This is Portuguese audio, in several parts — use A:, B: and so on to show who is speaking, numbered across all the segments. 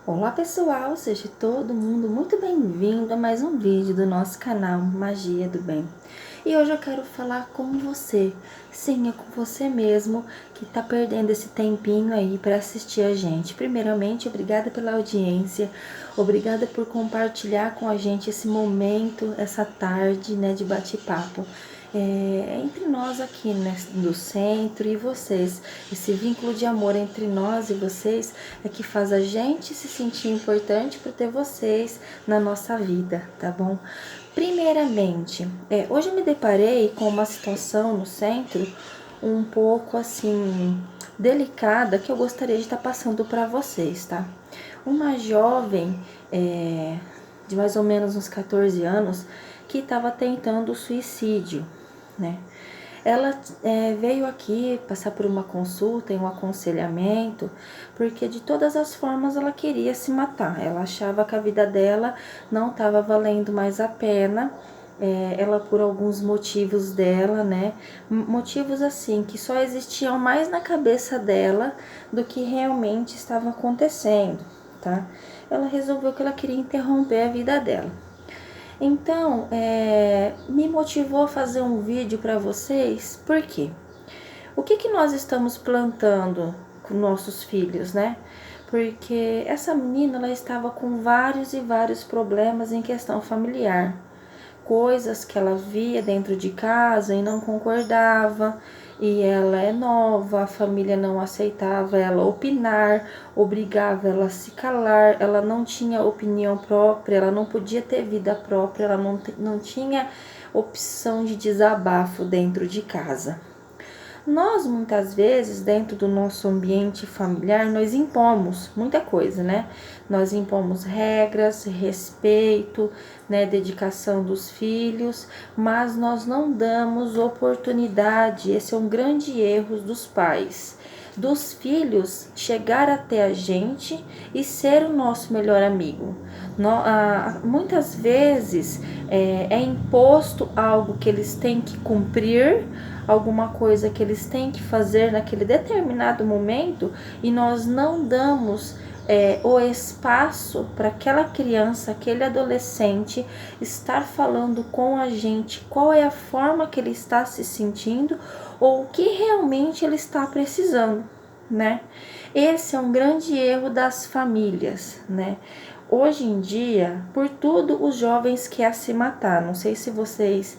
A: Olá pessoal, seja todo mundo muito bem-vindo a mais um vídeo do nosso canal Magia do Bem. E hoje eu quero falar com você, sim, é com você mesmo que tá perdendo esse tempinho aí para assistir a gente. Primeiramente, obrigada pela audiência, obrigada por compartilhar com a gente esse momento, essa tarde, né, de bate-papo. Entre nós aqui, né, do centro e vocês. Esse vínculo de amor entre nós e vocês é que faz a gente se sentir importante por ter vocês na nossa vida, tá bom? Primeiramente, hoje eu me deparei com uma situação no centro um pouco assim delicada que eu gostaria de estar passando para vocês, tá? Uma jovem de mais ou menos uns 14 anos que estava tentando suicídio, né? Ela veio aqui passar por uma consulta e um aconselhamento, porque de todas as formas ela queria se matar. Ela achava que a vida dela não estava valendo mais a pena. Ela, por alguns motivos dela, né? Motivos assim, que só existiam mais na cabeça dela do que realmente estava acontecendo, tá? Ela resolveu que ela queria interromper a vida dela. Então, me motivou a fazer um vídeo para vocês, por quê? O que nós estamos plantando com nossos filhos, né? Porque essa menina, ela estava com vários e vários problemas em questão familiar. Coisas que ela via dentro de casa e não concordava, e ela é nova, a família não aceitava ela opinar, obrigava ela a se calar, ela não tinha opinião própria, ela não podia ter vida própria, ela não tinha opção de desabafo dentro de casa. Nós, muitas vezes, dentro do nosso ambiente familiar, nós impomos muita coisa, né? Nós impomos regras, respeito, né? Dedicação dos filhos, mas nós não damos oportunidade. Esse é um grande erro dos pais. Dos filhos chegar até a gente e ser o nosso melhor amigo. Muitas vezes é imposto algo que eles têm que cumprir, alguma coisa que eles têm que fazer naquele determinado momento, e nós não damos o espaço para aquela criança, aquele adolescente estar falando com a gente qual é a forma que ele está se sentindo ou o que realmente ele está precisando, né? Esse é um grande erro das famílias, né? Hoje em dia, por tudo, os jovens querem se matar. Não sei se vocês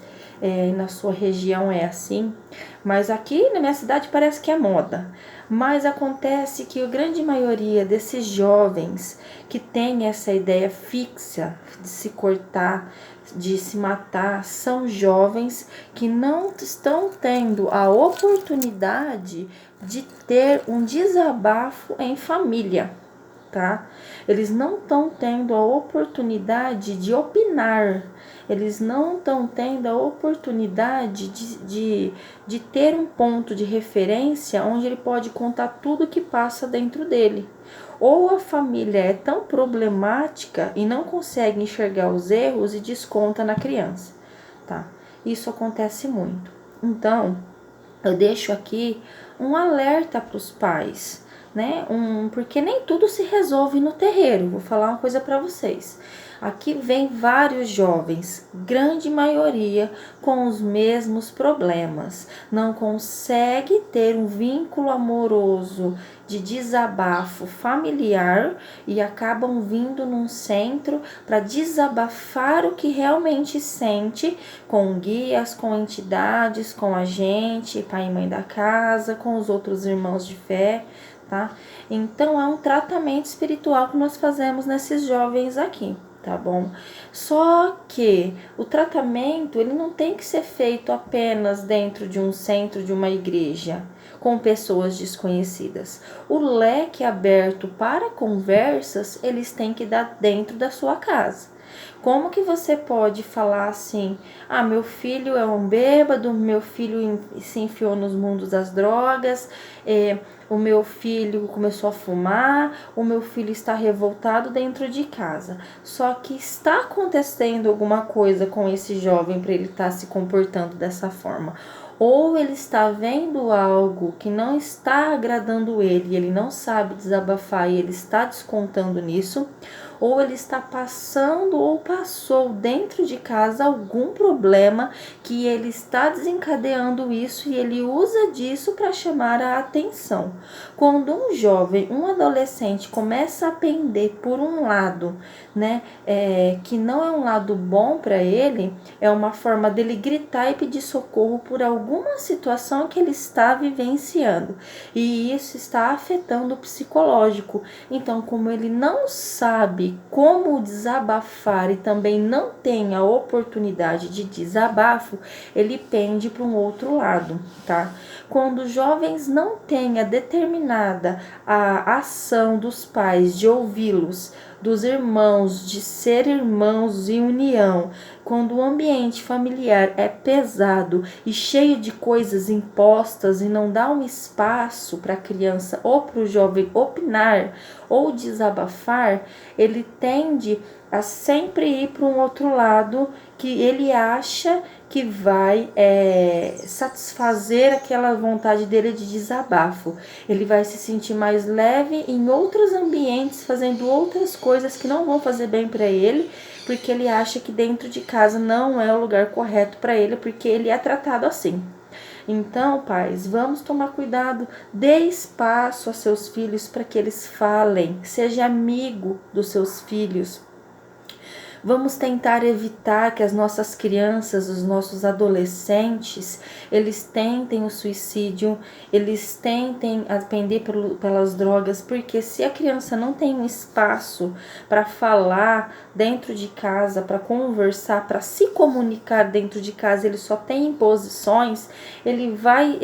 A: na sua região é assim, mas aqui na minha cidade parece que é moda. Mas acontece que a grande maioria desses jovens que tem essa ideia fixa de se cortar, de se matar, são jovens que não estão tendo a oportunidade de ter um desabafo em família, tá? Eles não estão tendo a oportunidade de opinar, eles não estão tendo a oportunidade de ter um ponto de referência onde ele pode contar tudo que passa dentro dele. Ou a família é tão problemática e não consegue enxergar os erros e desconta na criança, tá? Isso acontece muito. Então, eu deixo aqui um alerta para os pais, né? Porque nem tudo se resolve no terreiro. Vou falar uma coisa para vocês. Aqui vem vários jovens, grande maioria com os mesmos problemas. Não consegue ter um vínculo amoroso de desabafo familiar e acabam vindo num centro para desabafar o que realmente sente com guias, com entidades, com a gente, pai e mãe da casa, com os outros irmãos de fé, tá? Então é um tratamento espiritual que nós fazemos nesses jovens aqui, tá bom? Só que o tratamento, ele não tem que ser feito apenas dentro de um centro, de uma igreja, com pessoas desconhecidas. O leque aberto para conversas, eles têm que dar dentro da sua casa. Como que você pode falar assim, meu filho é um bêbado, meu filho se enfiou nos mundos das drogas, o meu filho começou a fumar, o meu filho está revoltado dentro de casa. Só que está acontecendo alguma coisa com esse jovem para ele estar se comportando dessa forma. ou ele está vendo algo que não está agradando ele, ele não sabe desabafar e ele está descontando nisso, ou ele está passando ou passou dentro de casa algum problema que ele está desencadeando isso e ele usa disso para chamar a atenção. Quando um jovem, um adolescente começa a pender por um lado, né, que não é um lado bom para ele, é uma forma dele gritar e pedir socorro por alguma situação que ele está vivenciando, e isso está afetando o psicológico. Então, como ele não sabe como desabafar e também não tem a oportunidade de desabafo, ele pende para um outro lado, tá? Quando jovens não têm a determinada a ação dos pais de ouvi-los, dos irmãos, de ser irmãos em união, quando o ambiente familiar é pesado e cheio de coisas impostas e não dá um espaço para a criança ou para o jovem opinar ou desabafar, ele tende a sempre ir para um outro lado que ele acha que vai satisfazer aquela vontade dele de desabafo. Ele vai se sentir mais leve em outros ambientes, fazendo outras coisas que não vão fazer bem para ele, porque ele acha que dentro de casa não é o lugar correto para ele, porque ele é tratado assim. Então, pais, vamos tomar cuidado, dê espaço a seus filhos para que eles falem, seja amigo dos seus filhos. Vamos tentar evitar que as nossas crianças, os nossos adolescentes, eles tentem o suicídio, eles tentem pender pelas drogas, porque se a criança não tem um espaço para falar dentro de casa, para conversar, para se comunicar dentro de casa, ele só tem imposições, ele vai...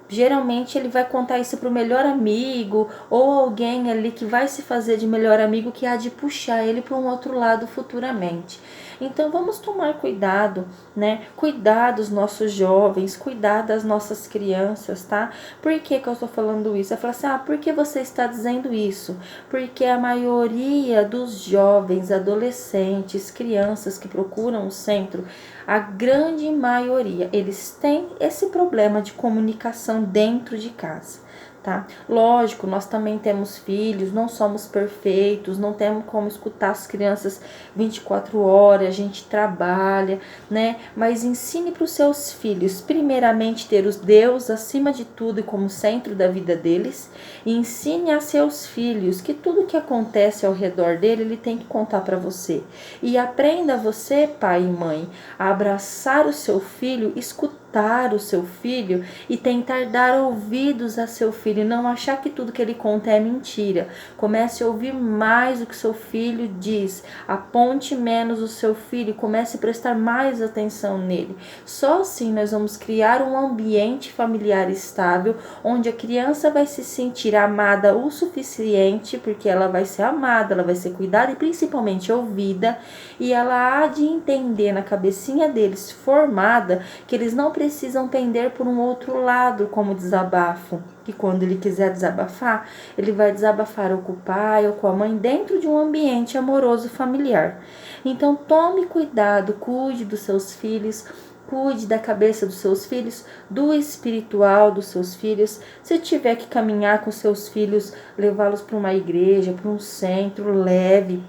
A: geralmente ele vai contar isso para o melhor amigo ou alguém ali que vai se fazer de melhor amigo, que há de puxar ele para um outro lado futuramente. Então vamos tomar cuidado, né? Cuidar dos nossos jovens, cuidar das nossas crianças, tá? Por que eu estou falando isso? Eu falo assim, por que você está dizendo isso? Porque a maioria dos jovens, adolescentes, crianças que procuram o centro, a grande maioria, eles têm esse problema de comunicação dentro de casa. Tá? Lógico, nós também temos filhos, não somos perfeitos, não temos como escutar as crianças 24 horas, a gente trabalha, né? Mas ensine para os seus filhos, primeiramente, ter os Deus acima de tudo e como centro da vida deles, e ensine a seus filhos que tudo que acontece ao redor dele, ele tem que contar para você. E aprenda você, pai e mãe, a abraçar o seu filho, escutar o seu filho e tentar dar ouvidos a seu filho, não achar que tudo que ele conta é mentira. Comece a ouvir mais o que seu filho diz, aponte menos o seu filho, comece a prestar mais atenção nele. Só assim nós vamos criar um ambiente familiar estável, onde a criança vai se sentir amada o suficiente, porque ela vai ser amada, ela vai ser cuidada e principalmente ouvida, e ela há de entender na cabecinha deles, formada, que eles não precisam pender por um outro lado como desabafo, que quando ele quiser desabafar, ele vai desabafar ou com o pai ou com a mãe dentro de um ambiente amoroso familiar. Então tome cuidado, cuide dos seus filhos, cuide da cabeça dos seus filhos, do espiritual dos seus filhos. Se tiver que caminhar com seus filhos, levá-los para uma igreja, para um centro, leve.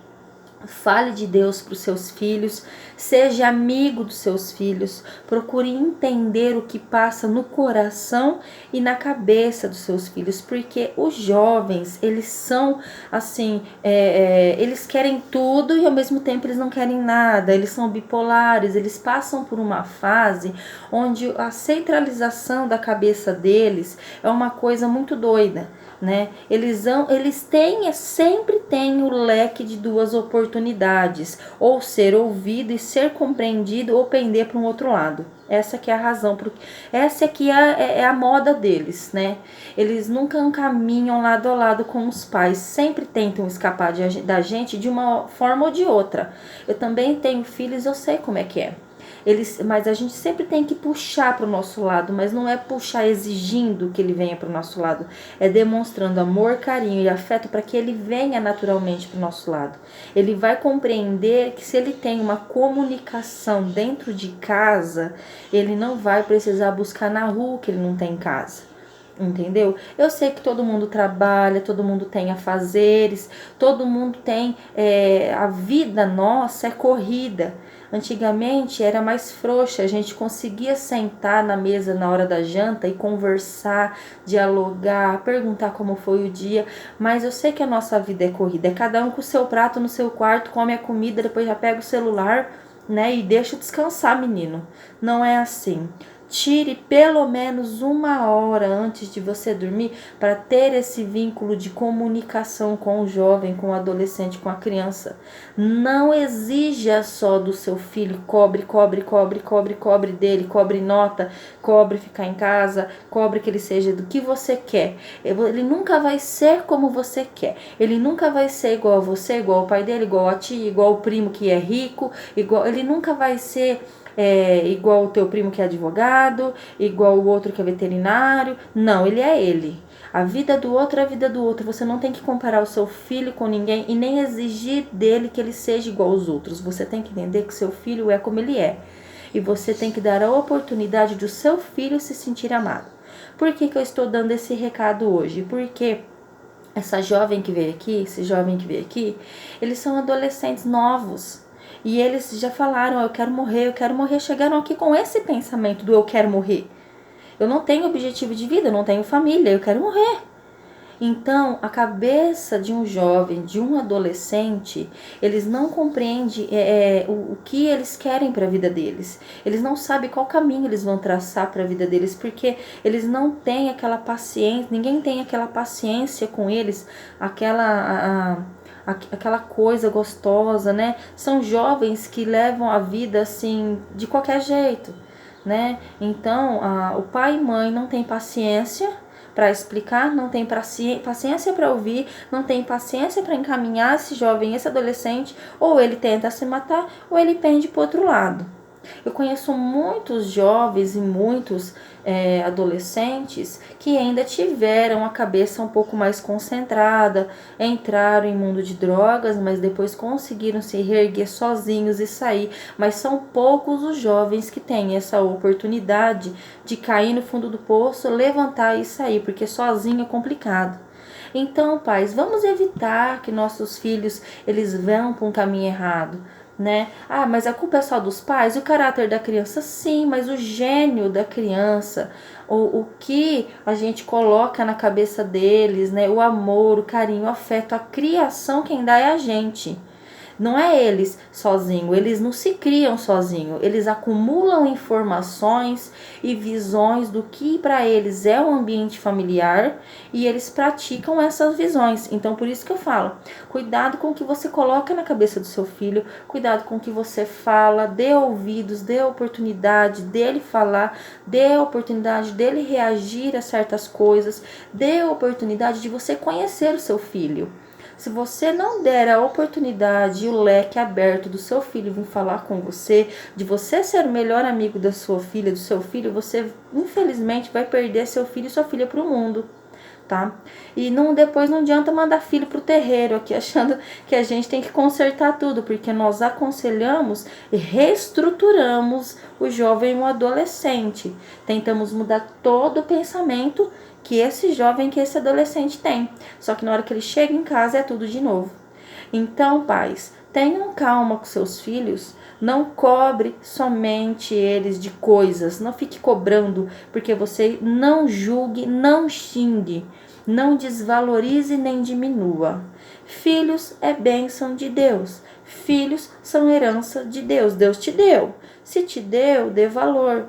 A: Fale de Deus para os seus filhos, seja amigo dos seus filhos, procure entender o que passa no coração e na cabeça dos seus filhos, porque os jovens, eles são assim, eles querem tudo e ao mesmo tempo eles não querem nada, eles são bipolares, eles passam por uma fase onde a centralização da cabeça deles é uma coisa muito doida, né? Eles sempre têm o leque de duas oportunidades, ou ser ouvido e ser compreendido, ou pender para um outro lado. Essa que é a razão, essa aqui é a moda deles, né? Eles nunca caminham lado a lado com os pais, sempre tentam escapar da gente de uma forma ou de outra. Eu também tenho filhos, eu sei como é que é. Mas a gente sempre tem que puxar para o nosso lado, mas não é puxar exigindo que ele venha para o nosso lado, é demonstrando amor, carinho e afeto para que ele venha naturalmente para o nosso lado. Ele vai compreender que se ele tem uma comunicação dentro de casa, ele não vai precisar buscar na rua que ele não tem em casa. Entendeu? Eu sei que todo mundo trabalha, todo mundo tem afazeres, todo mundo tem. A vida nossa é corrida. Antigamente era mais frouxa, a gente conseguia sentar na mesa na hora da janta e conversar, dialogar, perguntar como foi o dia. Mas eu sei que a nossa vida é corrida, é cada um com o seu prato no seu quarto, come a comida, depois já pega o celular, né? E deixa descansar, menino. Não é assim. Tire pelo menos 1 hora antes de você dormir para ter esse vínculo de comunicação com o jovem, com o adolescente, com a criança. Não exija só do seu filho, cobre dele, cobre nota, cobre ficar em casa, cobre que ele seja do que você quer. Ele nunca vai ser como você quer. Ele nunca vai ser igual a você, igual ao pai dele, igual a tia, igual o primo que é rico, ele nunca vai ser igual o teu primo que é advogado, igual o outro que é veterinário. Não, ele é ele. A vida do outro é a vida do outro. Você não tem que comparar o seu filho com ninguém e nem exigir dele que ele seja igual aos outros. Você tem que entender que seu filho é como ele é. E você tem que dar a oportunidade do seu filho se sentir amado. Por que eu estou dando esse recado hoje? Porque essa jovem que veio aqui, esse jovem que veio aqui, eles são adolescentes novos. E eles já falaram, eu quero morrer, chegaram aqui com esse pensamento do eu quero morrer. Eu não tenho objetivo de vida, eu não tenho família, eu quero morrer. Então, a cabeça de um jovem, de um adolescente, eles não compreendem o que eles querem para a vida deles. Eles não sabem qual caminho eles vão traçar para a vida deles, porque eles não têm aquela paciência, ninguém tem aquela paciência com eles, aquela coisa gostosa, né? São jovens que levam a vida assim, de qualquer jeito, né? Então, o pai e mãe não têm paciência para explicar, não tem paciência para ouvir, não tem paciência para encaminhar esse jovem, esse adolescente, ou ele tenta se matar, ou ele pende para o outro lado. Eu conheço muitos jovens e muitos adolescentes que ainda tiveram a cabeça um pouco mais concentrada, entraram em mundo de drogas, mas depois conseguiram se reerguer sozinhos e sair. Mas são poucos os jovens que têm essa oportunidade de cair no fundo do poço, levantar e sair, porque sozinho é complicado. Então, pais, vamos evitar que nossos filhos eles vão para um caminho errado, né? Mas a culpa é só dos pais? E o caráter da criança? Sim, mas o gênio da criança, o que a gente coloca na cabeça deles, né? O amor, o carinho, o afeto, a criação, quem dá é a gente. Não é eles sozinhos, eles não se criam sozinhos, eles acumulam informações e visões do que para eles é o ambiente familiar e eles praticam essas visões. Então, por isso que eu falo, cuidado com o que você coloca na cabeça do seu filho, cuidado com o que você fala, dê ouvidos, dê oportunidade dele falar, dê oportunidade dele reagir a certas coisas, dê oportunidade de você conhecer o seu filho. Se você não der a oportunidade e o leque aberto do seu filho vir falar com você, de você ser o melhor amigo da sua filha, do seu filho, você infelizmente vai perder seu filho e sua filha para o mundo, tá? E depois não adianta mandar filho pro terreiro aqui achando que a gente tem que consertar tudo, porque nós aconselhamos e reestruturamos o jovem e o adolescente. Tentamos mudar todo o pensamento que esse jovem, que esse adolescente tem. Só que na hora que ele chega em casa é tudo de novo. Então, pais, tenham calma com seus filhos. Não cobre somente eles de coisas. Não fique cobrando, porque você não julgue, não xingue, não desvalorize nem diminua. Filhos é bênção de Deus. Filhos são herança de Deus. Deus te deu. Se te deu, dê valor.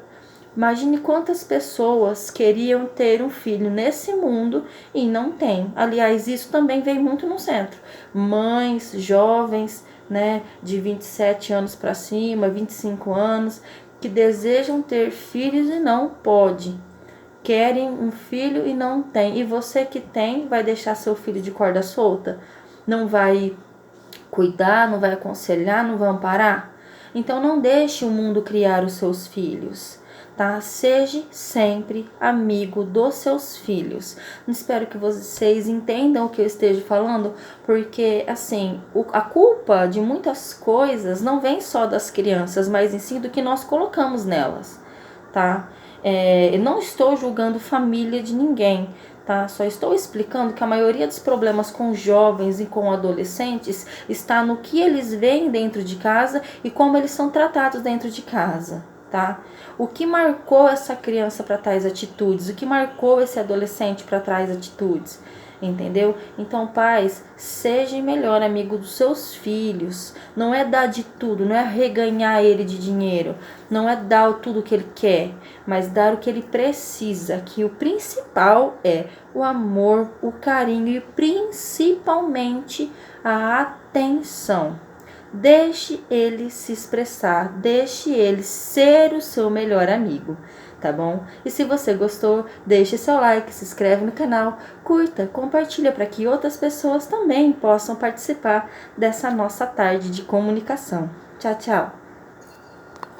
A: Imagine quantas pessoas queriam ter um filho nesse mundo e não tem. Aliás, isso também vem muito no centro. Mães, jovens, né, de 27 anos para cima, 25 anos, que desejam ter filhos e não pode. Querem um filho e não tem. E você que tem, vai deixar seu filho de corda solta? Não vai cuidar, não vai aconselhar, não vai amparar? Então não deixe o mundo criar os seus filhos, tá? Seja sempre amigo dos seus filhos. Espero que vocês entendam o que eu esteja falando, porque assim, a culpa de muitas coisas não vem só das crianças, mas em si do que nós colocamos nelas, tá? Eu não estou julgando família de ninguém, tá? Só estou explicando que a maioria dos problemas com jovens e com adolescentes está no que eles veem dentro de casa e como eles são tratados dentro de casa, tá? O que marcou essa criança para tais atitudes? O que marcou esse adolescente para tais atitudes? Entendeu? Então, pais, seja melhor amigo dos seus filhos. Não é dar de tudo, não é reganhar ele de dinheiro, não é dar tudo o que ele quer, mas dar o que ele precisa, que o principal é o amor, o carinho e principalmente a atenção. Deixe ele se expressar, deixe ele ser o seu melhor amigo, tá bom? E se você gostou, deixe seu like, se inscreve no canal, curta, compartilha para que outras pessoas também possam participar dessa nossa tarde de comunicação. Tchau, tchau!